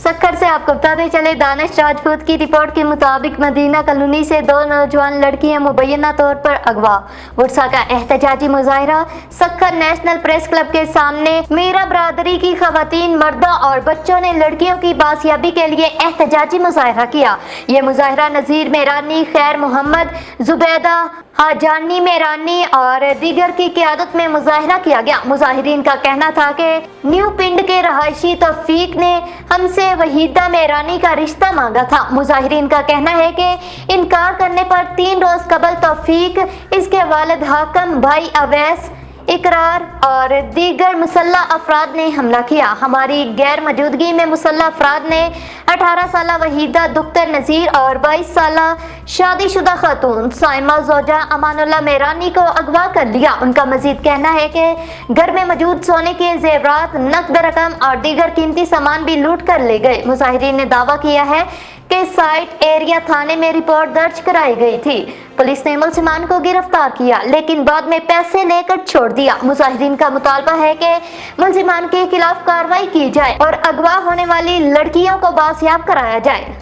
सक्कर से आपको बताते चले, दानिश राजपूत की रिपोर्ट के मुताबिक मदीना कॉलोनी से 2 नौजवान लड़कियां मुबैना तौर पर अगवा। वर्षा का एहतजाजी मुजाहरा सक्कर नेशनल प्रेस क्लब के सामने। मीरा बरादरी की खवातीन, मर्दों और बच्चों ने लड़कियों की बासियाबी के लिए एहतजाजी मुजाहरा किया। ये मुजाहरा नज़ीर मेरानी, खैर मोहम्मद, जुबैदा हाजानी मेरानी और दीगर की क़यादत में मुजाहरा किया गया। मुजाहिरीन का कहना था कि न्यू पिंड के रहायशी तौफीक ने हमसे वहीदा मेरानी का रिश्ता मांगा था। मुजाहिरीन का कहना है कि इनकार करने पर 3 रोज कबल तौफीक, इसके वालिद हाकम, भाई अवैस, इकरार और दीगर मुसल्ला अफराद ने हमला किया। हमारी गैर मौजूदगी में मुसल्ला अफराद ने 18 साला वहीदा दुख्तर नज़ीर और 22 साला शादीशुदा खातून साइमा जोजा अमानुल्लाह मेरानी को अगवा कर लिया। उनका मजीद कहना है कि घर में मौजूद सोने के जेवरात, नकद रकम और दीगर कीमती सामान भी लूट कर ले गए। मुजाहिरीन ने दावा किया है कि साइट एरिया थाने में रिपोर्ट दर्ज कराई गई थी। पुलिस ने मुलजिमान को गिरफ्तार किया लेकिन बाद में पैसे लेकर छोड़ दिया। मुजाहिरीन का मुतालबा है कि मुलजिमान के खिलाफ कार्रवाई की जाए और अगवा होने वाली लड़कियों को बासियाब कराया जाए।